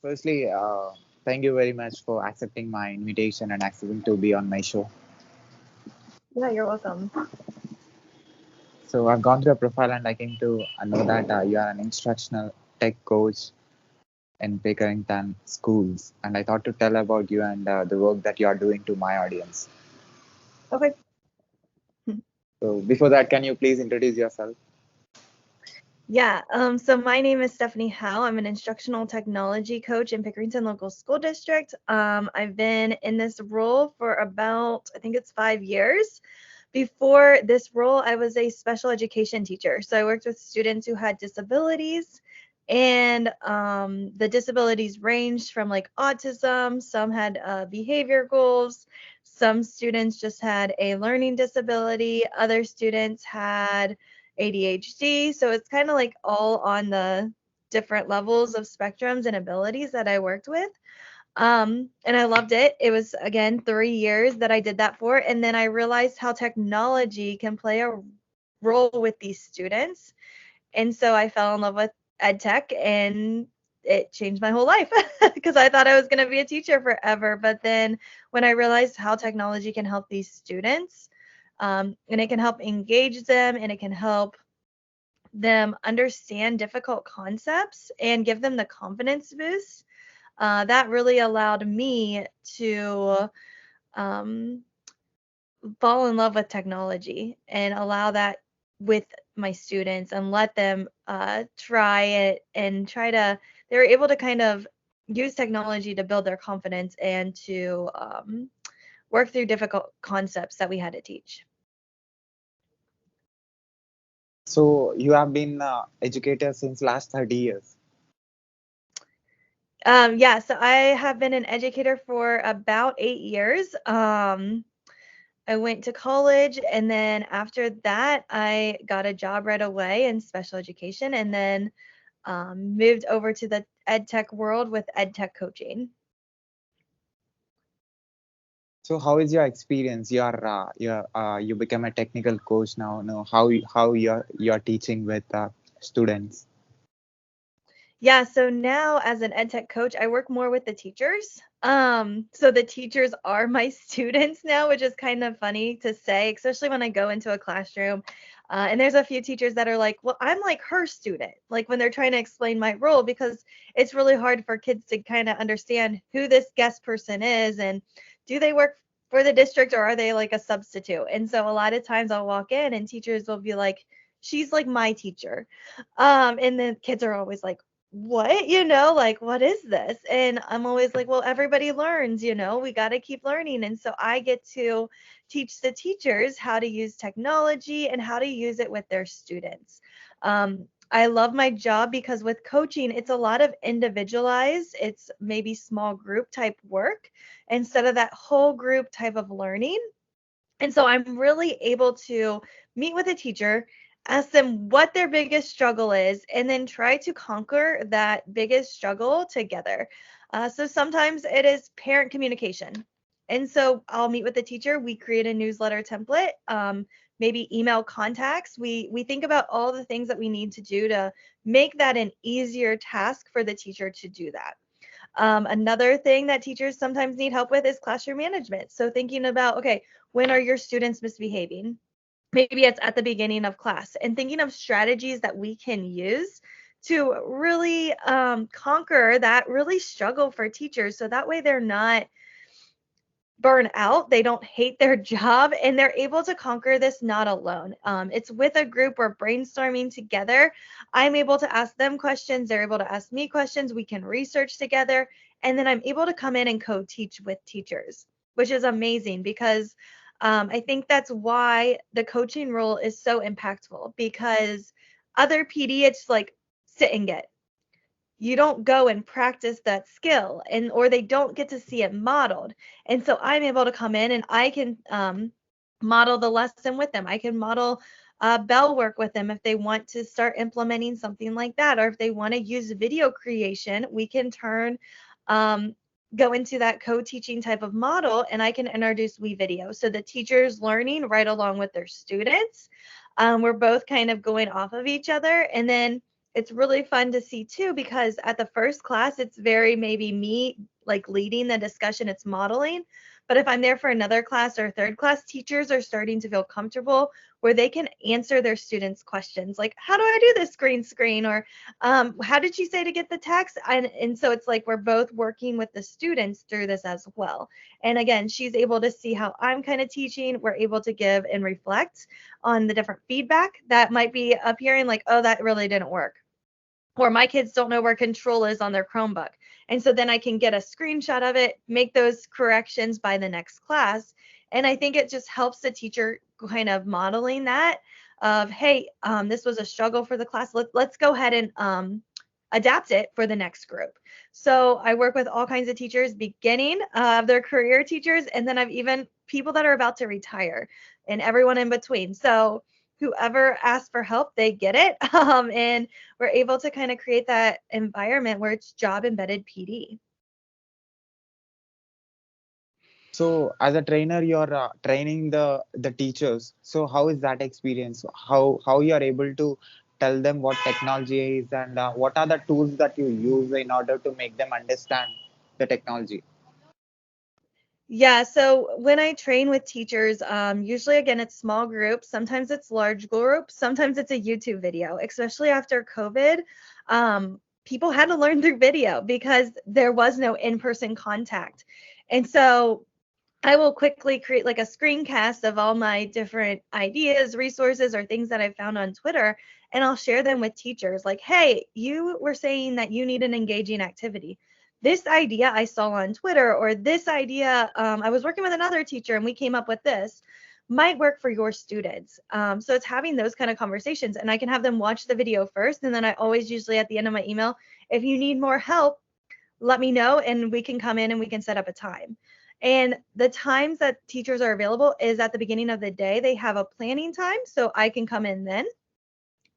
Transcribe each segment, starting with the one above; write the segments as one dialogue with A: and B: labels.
A: Firstly, thank you very much for accepting my invitation and accepting to be on my show.
B: Yeah, you're welcome.
A: So I've gone through your profile and I came to know that you are an instructional tech coach in Pickerington schools, and I thought to tell about you and the work that you are doing to my audience.
B: Okay.
A: So before that, can you please introduce yourself?
B: Yeah, so my name is Stephanie Howell. I'm an instructional technology coach in Pickerington Local School District. I've been in this role for about, I think it's 5 years. Before this role, I was a special education teacher. So I worked with students who had disabilities, and the disabilities ranged from like autism, some had behavior goals, some students just had a learning disability, other students had ADHD. So it's kind of like all on the different levels of spectrums and abilities that I worked with. And I loved it. It was again 3 years that I did that for. And then I realized how technology can play a role with these students. And so I fell in love with ed tech, and it changed my whole life because I thought I was going to be a teacher forever. But then when I realized how technology can help these students, and it can help engage them, and it can help them understand difficult concepts and give them the confidence boost, that really allowed me to um, fall in love with technology and allow that with my students and let them try it and they were able to kind of use technology to build their confidence and to work through difficult concepts that we had to teach.
A: So you have been educator since last 30 years.
B: Yeah, so I have been an educator for about 8 years. I went to college, and then after that, I got a job right away in special education, and then moved over to the ed tech world with ed tech coaching.
A: So how is your experience? You become a technical coach now. Know how you're teaching with students.
B: Yeah, so now as an ed tech coach, I work more with the teachers. So the teachers are my students now, which is kind of funny to say, especially when I go into a classroom. And there's a few teachers that are like, well, I'm like her student, like when they're trying to explain my role, because it's really hard for kids to kind of understand who this guest person is and do they work for the district or are they like a substitute? And so a lot of times I'll walk in and teachers will be like, she's like my teacher. And then kids are always like, what? Like, what is this? And I'm always like, well, everybody learns, we got to keep learning. And so I get to teach the teachers how to use technology and how to use it with their students. I love my job because with coaching, it's a lot of individualized, it's maybe small group type work instead of that whole group type of learning. And so I'm really able to meet with a teacher, ask them what their biggest struggle is, and then try to conquer that biggest struggle together. So sometimes it is parent communication. And so I'll meet with the teacher. We create a newsletter template, maybe email contacts. We think about all the things that we need to do to make that an easier task for the teacher to do that. Another thing that teachers sometimes need help with is classroom management. So thinking about, okay, when are your students misbehaving? Maybe it's at the beginning of class, and thinking of strategies that we can use to really conquer that really struggle for teachers. So that way they're not burn out, they don't hate their job, and they're able to conquer this not alone. It's with a group, we're brainstorming together. I'm able to ask them questions, they're able to ask me questions, we can research together, and then I'm able to come in and co-teach with teachers, which is amazing because I think that's why the coaching role is so impactful, because other PD, it's like sit and get, you don't go and practice that skill, and or they don't get to see it modeled. And so I'm able to come in and I can model the lesson with them. I can model bell work with them if they want to start implementing something like that, or if they want to use video creation, we can um, go into that co-teaching type of model, and I can introduce video so the teacher's learning right along with their students. We're both kind of going off of each other, and then it's really fun to see too, because at the first class, it's very maybe me like leading the discussion, it's modeling. But if I'm there for another class or third class, teachers are starting to feel comfortable where they can answer their students' questions like, how do I do this green screen? Or how did you say to get the text? And so it's like we're both working with the students through this as well. And again, she's able to see how I'm kind of teaching. We're able to give and reflect on the different feedback that might be appearing, like, oh, that really didn't work, or my kids don't know where control is on their Chromebook. And so then I can get a screenshot of it, make those corrections by the next class. And I think it just helps the teacher kind of modeling that of, hey, this was a struggle for the class. Let's go ahead and adapt it for the next group. So I work with all kinds of teachers, beginning of their career teachers, and then I've even people that are about to retire and everyone in between. So whoever asks for help, they get it. And we're able to kind of create that environment where it's job embedded PD.
A: So as a trainer, you're training the teachers. So how is that experience? How you are able to tell them what technology is and what are the tools that you use in order to make them understand the technology?
B: Yeah, so when I train with teachers, usually again it's small groups, sometimes it's large groups, sometimes it's a YouTube video, especially after COVID. People had to learn through video because there was no in-person contact. And so I will quickly create like a screencast of all my different ideas, resources, or things that I found on Twitter, and I'll share them with teachers. Like, hey, you were saying that you need an engaging activity. This idea I saw on Twitter, or this idea, I was working with another teacher and we came up with this, might work for your students. So it's having those kind of conversations, and I can have them watch the video first. And then I always usually at the end of my email, if you need more help, let me know and we can come in and we can set up a time. And the times that teachers are available is at the beginning of the day. They have a planning time, so I can come in then.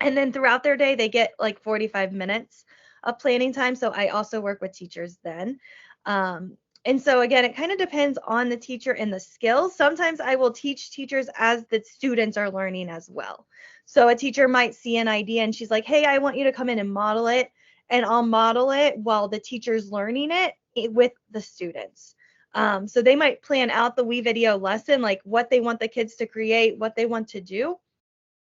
B: And then throughout their day, they get like 45 minutes of planning time. So I also work with teachers then. And so again, it kind of depends on the teacher and the skills. Sometimes I will teach teachers as the students are learning as well. So a teacher might see an idea and she's like, hey, I want you to come in and model it. And I'll model it while the teacher's learning it with the students. So they might plan out the WeVideo lesson, like what they want the kids to create, what they want to do,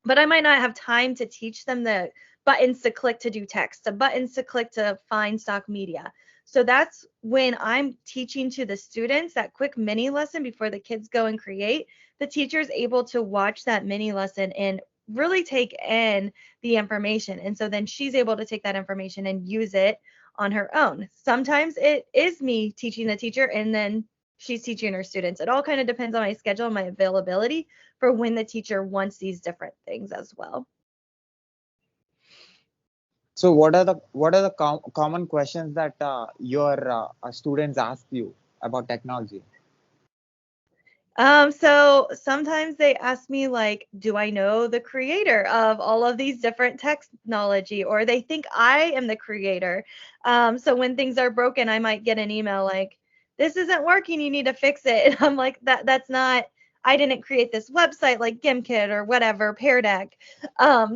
B: but I might not have time to teach them the buttons to click to do text, the buttons to click to find stock media. So that's when I'm teaching to the students that quick mini lesson before the kids go and create. The teacher's able to watch that mini lesson and really take in the information. And so then she's able to take that information and use it on her own. Sometimes it is me teaching the teacher and then she's teaching her students. It all kind of depends on my schedule and my availability for when the teacher wants these different things as well.
A: So what are the common questions that your students ask you about technology?
B: So sometimes they ask me like, do I know the creator of all of these different technology? Or they think I am the creator. So when things are broken, I might get an email like, this isn't working, you need to fix it. And I'm like, that's not, I didn't create this website like GimKit or whatever, Pear Deck.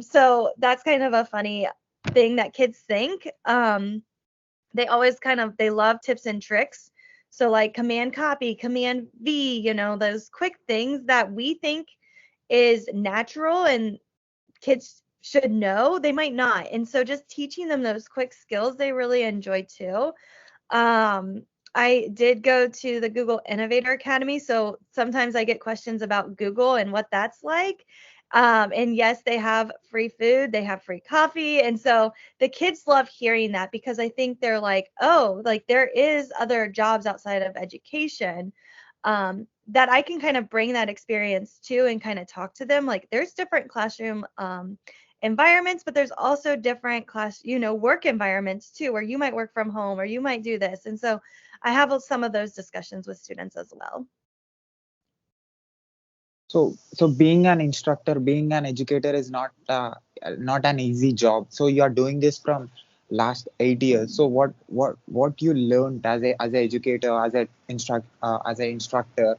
B: So that's kind of a funny thing that kids think. They always kind of they love tips and tricks. So like command copy, command V, those quick things that we think is natural and kids should know, they might not. And so just teaching them those quick skills they really enjoy too. Um, I did go to the Google Innovator Academy, so sometimes I get questions about Google and what that's like. And yes, they have free food, they have free coffee. And so the kids love hearing that because I think they're like, oh, like there is other jobs outside of education, that I can kind of bring that experience to and kind of talk to them. Like there's different classroom environments, but there's also different work environments too, where you might work from home or you might do this. And so I have some of those discussions with students as well.
A: So being an instructor, being an educator is not an easy job. So you are doing this from last 8 years. So what you learned as a educator, as an instructor,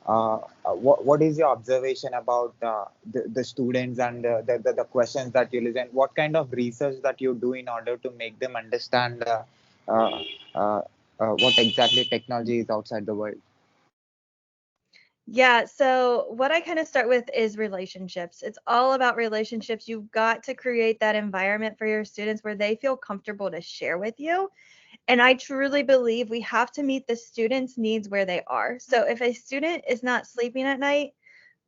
A: what is your observation about the students and the questions that you listen? What kind of research that you do in order to make them understand uh, uh, what exactly technology is outside the world?
B: Yeah, so what I kind of start with is relationships. It's all about relationships. You've got to create that environment for your students where they feel comfortable to share with you. And I truly believe we have to meet the students' needs where they are. So if a student is not sleeping at night,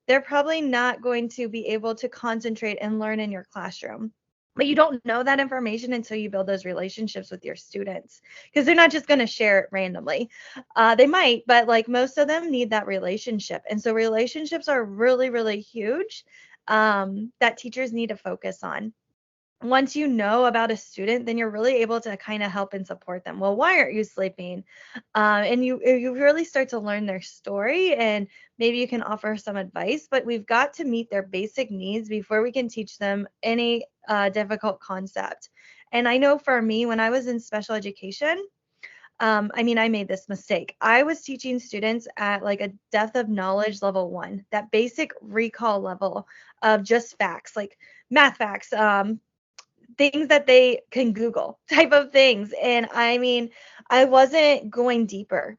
B: they're probably not going to be able to concentrate and learn in your classroom. But you don't know that information until you build those relationships with your students because they're not just going to share it randomly. They might, but like most of them need that relationship. And so relationships are really, really huge that teachers need to focus on. Once you know about a student, then you're really able to kind of help and support them. Well, why aren't you sleeping? And you really start to learn their story, and maybe you can offer some advice. But we've got to meet their basic needs before we can teach them any difficult concept. And I know for me, when I was in special education, I mean, I made this mistake. I was teaching students at like a depth of knowledge level 1, that basic recall level of just facts, like math facts, things that they can Google type of things. And I mean, I wasn't going deeper.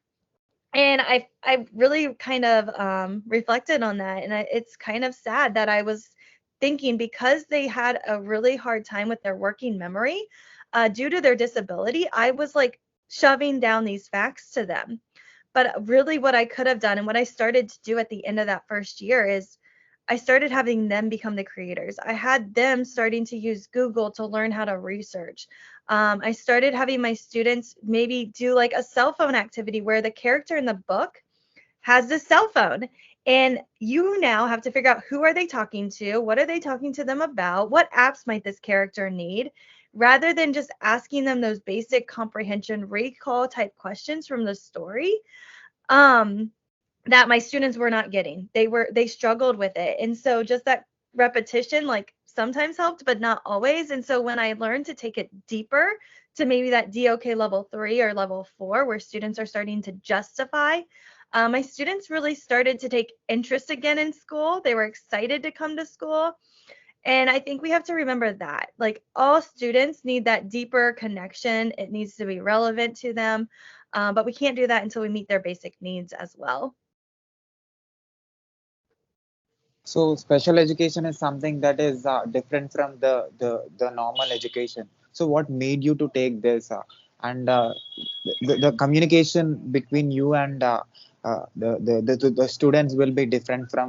B: And I really kind of reflected on that. And it's kind of sad that I was thinking because they had a really hard time with their working memory due to their disability, I was like shoving down these facts to them. But really, what I could have done and what I started to do at the end of that first year is I started having them become the creators. I had them starting to use Google to learn how to research. I started having my students maybe do like a cell phone activity where the character in the book has a cell phone. And you now have to figure out who are they talking to? What are they talking to them about? What apps might this character need? Rather than just asking them those basic comprehension recall type questions from the story. Um, that my students were not getting. They struggled with it. And so just that repetition like sometimes helped, but not always. And so when I learned to take it deeper to maybe that DOK level 3 or level 4 where students are starting to justify, my students really started to take interest again in school. They were excited to come to school. And I think we have to remember that. Like all students need that deeper connection. It needs to be relevant to them. But we can't do that until we meet their basic needs as well.
A: So special education is something that is different from the normal education. So what made you to take this and the communication between you and the students will be different from